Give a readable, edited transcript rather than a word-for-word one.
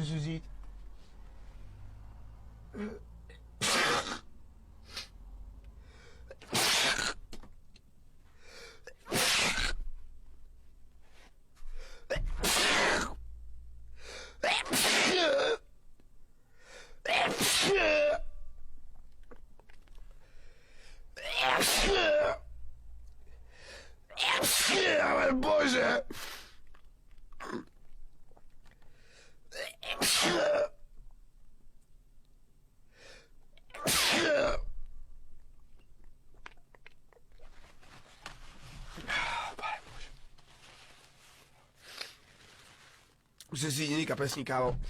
můžeš vzít? Ale bože! Už jsi jediný kapesník, kámo.